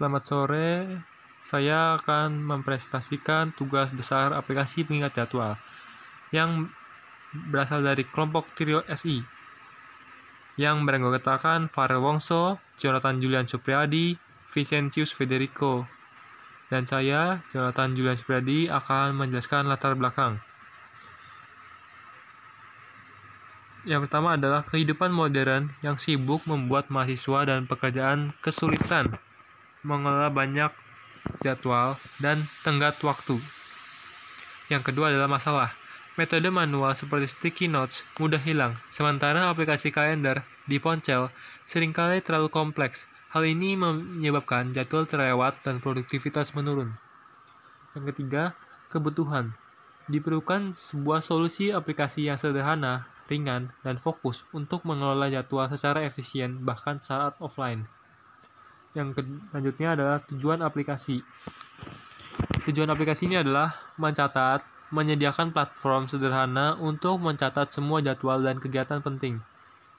Selamat sore, saya akan mempresentasikan tugas besar aplikasi pengingat jadwal yang berasal dari kelompok Trio SI yang beranggotakan Farel Wongso, Jonathan Julian Supriyadi, Vicentius Federico, dan saya, Jonathan Julian Supriyadi, akan menjelaskan latar belakang. Yang pertama adalah kehidupan modern yang sibuk membuat mahasiswa dan pekerjaan kesulitan mengelola banyak jadwal dan tenggat waktu. Yang kedua adalah masalah. Metode manual seperti sticky notes mudah hilang, sementara aplikasi kalender di ponsel seringkali terlalu kompleks. Hal ini menyebabkan jadwal terlewat dan produktivitas menurun. Yang ketiga, kebutuhan. Diperlukan sebuah solusi aplikasi yang sederhana, ringan, dan fokus untuk mengelola jadwal secara efisien bahkan saat offline. Yang selanjutnya adalah tujuan aplikasi. Tujuan aplikasi ini adalah mencatat, menyediakan platform sederhana untuk mencatat semua jadwal dan kegiatan penting.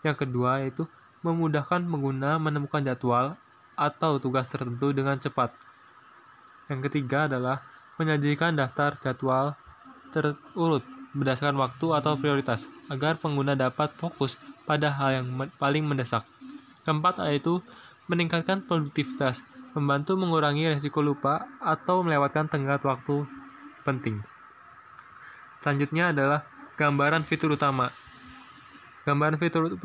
Yang kedua yaitu memudahkan pengguna menemukan jadwal atau tugas tertentu dengan cepat. Yang ketiga adalah menyajikan daftar jadwal terurut berdasarkan waktu atau prioritas agar pengguna dapat fokus pada hal yang paling mendesak. Keempat yaitu meningkatkan produktivitas, membantu mengurangi resiko lupa atau melewatkan tenggat waktu penting. Selanjutnya adalah gambaran fitur utama. Gambaran fitur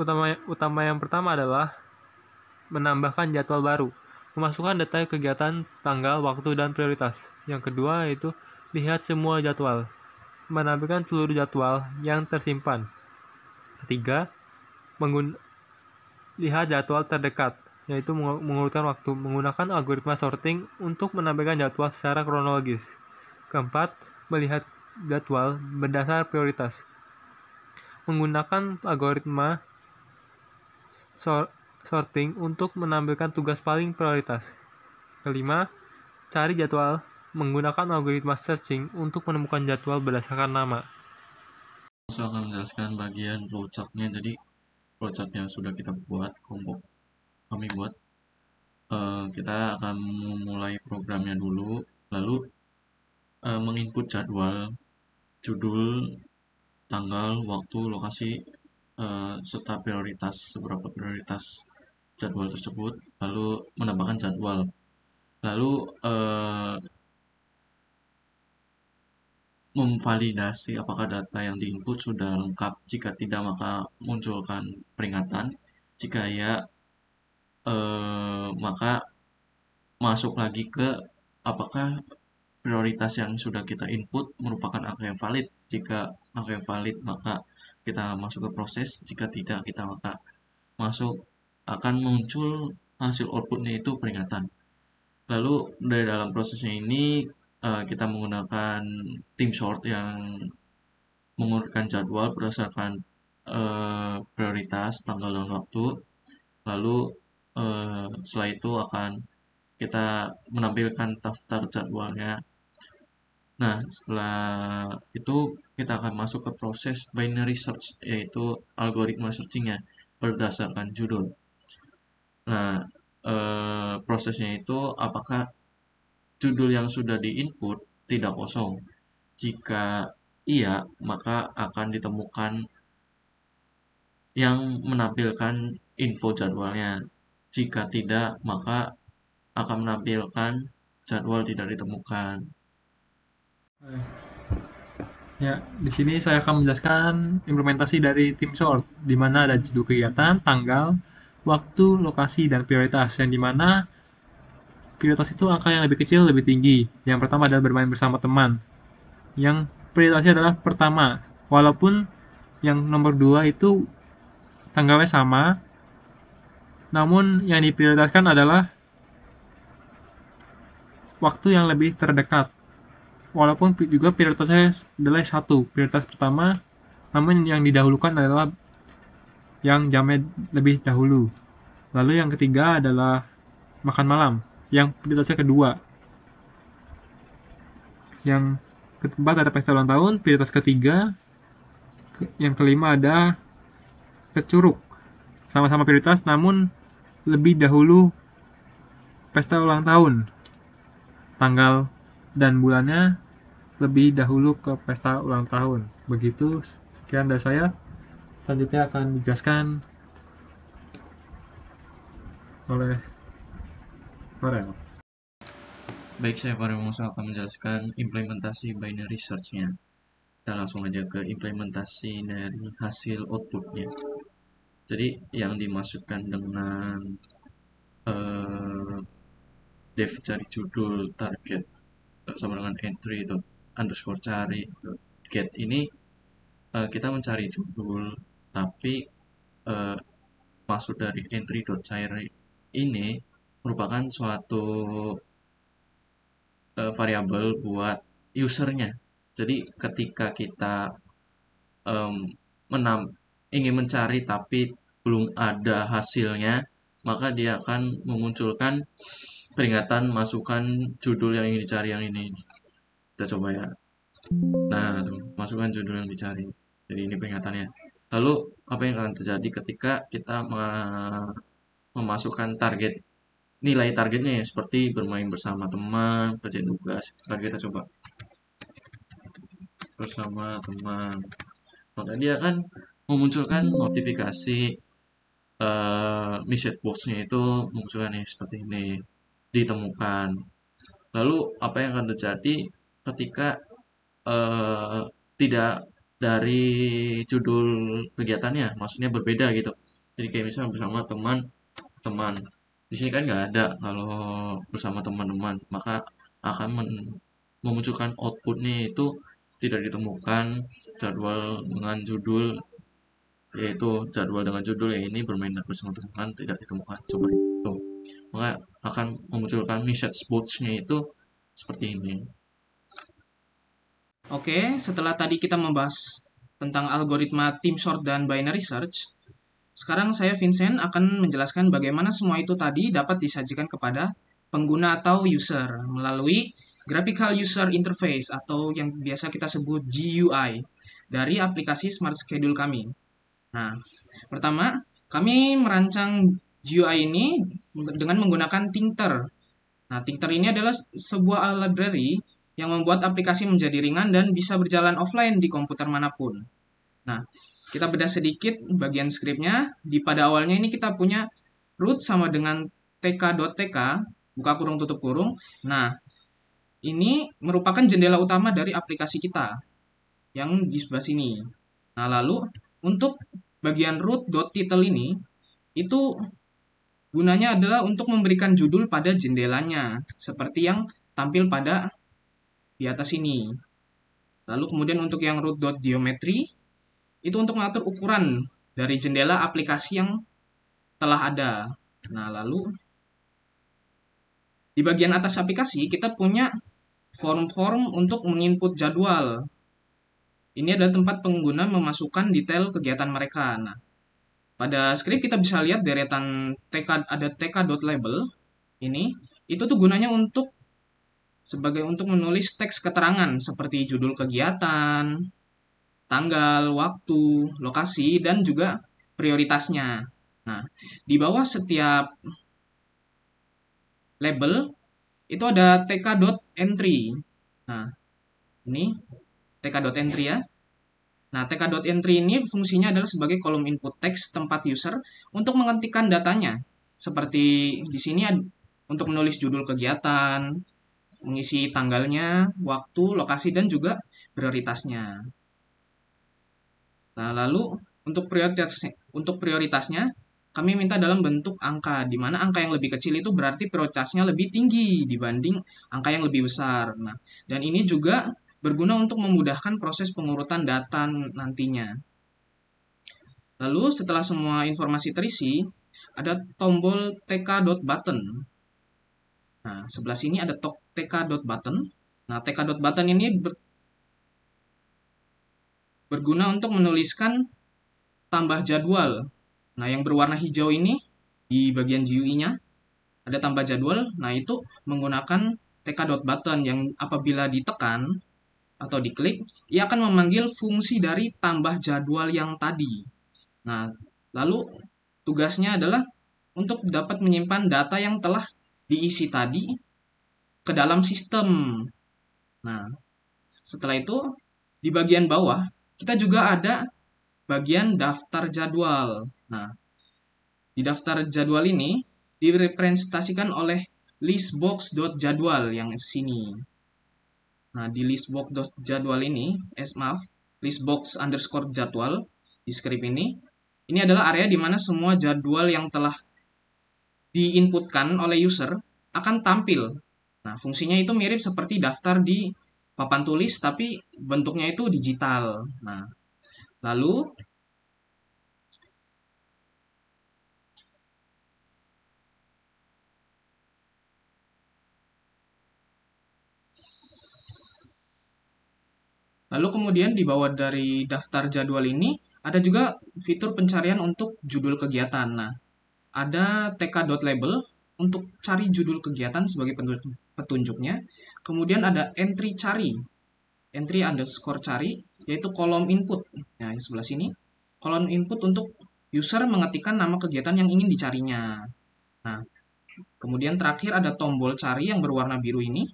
utama yang pertama adalah menambahkan jadwal baru, memasukkan detail kegiatan, tanggal, waktu, dan prioritas. Yang kedua yaitu lihat semua jadwal, menampilkan seluruh jadwal yang tersimpan. Ketiga, lihat jadwal terdekat, yaitu mengurutkan waktu, menggunakan algoritma sorting untuk menampilkan jadwal secara kronologis. Keempat, melihat jadwal berdasar prioritas, menggunakan algoritma sorting untuk menampilkan tugas paling prioritas. Kelima, cari jadwal, menggunakan algoritma searching untuk menemukan jadwal berdasarkan nama. Saya akan menjelaskan bagian flowchart-nya. Jadi flowchart yang sudah kita buat, kami buat, kita akan memulai programnya dulu, lalu menginput jadwal, judul, tanggal, waktu, lokasi, serta seberapa prioritas jadwal tersebut, lalu menambahkan jadwal, lalu memvalidasi apakah data yang diinput sudah lengkap. Jika tidak, maka munculkan peringatan. Jika ya, maka masuk lagi ke apakah prioritas yang sudah kita input merupakan angka yang valid. Jika angka yang valid, maka kita masuk ke proses. Jika tidak, kita maka akan muncul hasil outputnya itu peringatan. Lalu dari dalam prosesnya ini kita menggunakan tim sort yang mengurutkan jadwal berdasarkan prioritas, tanggal, dan waktu. Lalu setelah itu akan kita menampilkan daftar jadwalnya. Nah, setelah itu kita akan masuk ke proses binary search, yaitu algoritma searchingnya berdasarkan judul. Nah, prosesnya itu apakah judul yang sudah diinput tidak kosong. Jika iya, maka akan ditemukan yang menampilkan info jadwalnya. Jika tidak, maka akan menampilkan jadwal tidak ditemukan. Ya, di sini saya akan menjelaskan implementasi dari tim sort, di mana ada judul kegiatan, tanggal, waktu, lokasi, dan prioritas. Yang di mana prioritas itu angka yang lebih kecil lebih tinggi. Yang pertama adalah bermain bersama teman. Yang prioritasnya adalah pertama, walaupun yang nomor 2 itu tanggalnya sama, namun yang diprioritaskan adalah waktu yang lebih terdekat. Walaupun juga prioritasnya adalah satu, prioritas pertama, namun yang didahulukan adalah yang jamnya lebih dahulu. Lalu yang ketiga adalah makan malam, yang prioritasnya kedua. Yang keempat ada pesta ulang tahun, prioritas ketiga. Yang kelima ada ke Curug, sama-sama prioritas namun lebih dahulu pesta ulang tahun. Tanggal dan bulannya lebih dahulu ke pesta ulang tahun. Begitu, sekian dari saya. Selanjutnya akan dijelaskan oleh Farel. Baik, saya Farel Musa akan menjelaskan implementasi binary search-nya. Kita langsung aja ke implementasi dari hasil output-nya. Jadi yang dimaksudkan dengan def cari judul target sama dengan entry itu underscore cari get ini kita mencari judul, tapi maksud dari entry.cari ini merupakan suatu variabel buat usernya. Jadi ketika kita em, ingin mencari tapi belum ada hasilnya, maka dia akan memunculkan peringatan masukkan judul yang ingin dicari yang ini. Kita coba ya. Nah, tuh, masukkan judul yang dicari. Jadi ini peringatannya. Lalu apa yang akan terjadi ketika kita memasukkan target nilai targetnya ya seperti bermain bersama teman, kerjain tugas. Ntar kita coba bersama teman. Maka dia akan memunculkan notifikasi message box-nya itu memunculkan nih seperti ini ditemukan. Lalu apa yang akan terjadi ketika tidak dari judul kegiatannya, maksudnya berbeda gitu. Jadi kayak misalnya bersama teman-teman. Di sini kan nggak ada kalau bersama teman-teman, maka akan memunculkan outputnya itu tidak ditemukan jadwal dengan judul, yaitu jadwal dengan judul yang ini bermain bersama teman tidak ditemukan. Coba itu, maka akan memunculkan message box-nya itu seperti ini. Oke, setelah tadi kita membahas tentang algoritma team sort dan binary search, sekarang saya Vincent akan menjelaskan bagaimana semua itu tadi dapat disajikan kepada pengguna atau user melalui Graphical User Interface atau yang biasa kita sebut GUI dari aplikasi Smart Schedule kami. Nah, pertama, kami merancang GUI ini dengan menggunakan Tincter. Nah, Tincter ini adalah sebuah library yang membuat aplikasi menjadi ringan dan bisa berjalan offline di komputer manapun. Nah, kita bedah sedikit bagian skripnya. Pada awalnya ini kita punya root sama dengan tk.tk, buka kurung tutup kurung. Nah, ini merupakan jendela utama dari aplikasi kita yang di sebelah sini. Nah, lalu untuk bagian root.title ini, itu gunanya adalah untuk memberikan judul pada jendelanya, seperti yang tampil pada di atas ini. Lalu kemudian untuk yang root.geometry, itu untuk mengatur ukuran dari jendela aplikasi yang telah ada. Nah, lalu di bagian atas aplikasi kita punya form-form untuk menginput jadwal. Ini adalah tempat pengguna memasukkan detail kegiatan mereka. Nah, pada script kita bisa lihat deretan ada tk.label ini. Itu tuh gunanya untuk untuk menulis teks keterangan seperti judul kegiatan, tanggal, waktu, lokasi, dan juga prioritasnya. Nah, di bawah setiap label itu ada tk.entry. Nah, ini tk.entry ya. Nah, tk.entry ini fungsinya adalah sebagai kolom input teks tempat user untuk mengetikkan datanya. Seperti di sini untuk menulis judul kegiatan, mengisi tanggalnya, waktu, lokasi, dan juga prioritasnya. Nah, lalu untuk prioritasnya kami minta dalam bentuk angka, di mana angka yang lebih kecil itu berarti prioritasnya lebih tinggi dibanding angka yang lebih besar. Nah, dan ini juga berguna untuk memudahkan proses pengurutan data nantinya. Lalu setelah semua informasi terisi, ada tombol tk.button. Nah, sebelah sini ada tk.button. Nah, tk.button ini berguna untuk menuliskan tambah jadwal. Nah, yang berwarna hijau ini di bagian GUI-nya ada tambah jadwal. Nah, itu menggunakan tk.button yang apabila ditekan atau diklik, ia akan memanggil fungsi dari tambah jadwal yang tadi. Nah, lalu tugasnya adalah untuk dapat menyimpan data yang telah diisi tadi ke dalam sistem. Nah, setelah itu di bagian bawah kita juga ada bagian daftar jadwal. Nah, di daftar jadwal ini direpresentasikan oleh listbox.jadwal yang sini. Nah, di listbox.jadwal ini, listbox_jadwal di script ini adalah area di mana semua jadwal yang telah diinputkan oleh user akan tampil. Nah, fungsinya itu mirip seperti daftar di papan tulis, tapi bentuknya itu digital. Nah, lalu kemudian di bawah dari daftar jadwal ini ada juga fitur pencarian untuk judul kegiatan. Nah, ada tk.label untuk cari judul kegiatan sebagai petunjuknya. Kemudian ada entry cari, yaitu kolom input. Nah, di sebelah sini, kolom input untuk user mengetikkan nama kegiatan yang ingin dicarinya. Nah, kemudian terakhir ada tombol cari yang berwarna biru ini.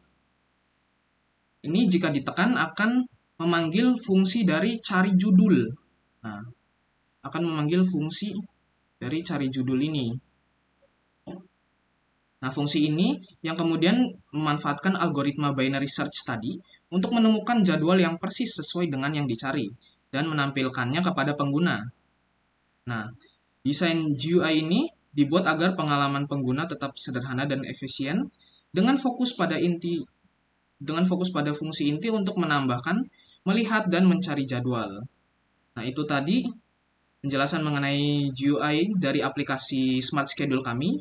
Ini jika ditekan akan memanggil fungsi dari cari judul. Nah, akan memanggil fungsi dari cari judul ini. Nah, fungsi ini yang kemudian memanfaatkan algoritma binary search tadi untuk menemukan jadwal yang persis sesuai dengan yang dicari dan menampilkannya kepada pengguna. Nah, desain GUI ini dibuat agar pengalaman pengguna tetap sederhana dan efisien dengan fokus pada fungsi inti untuk menambahkan, melihat, dan mencari jadwal. Nah, itu tadi penjelasan mengenai GUI dari aplikasi Smart Schedule kami.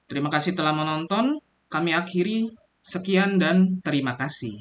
Terima kasih telah menonton. Kami akhiri. Sekian dan terima kasih.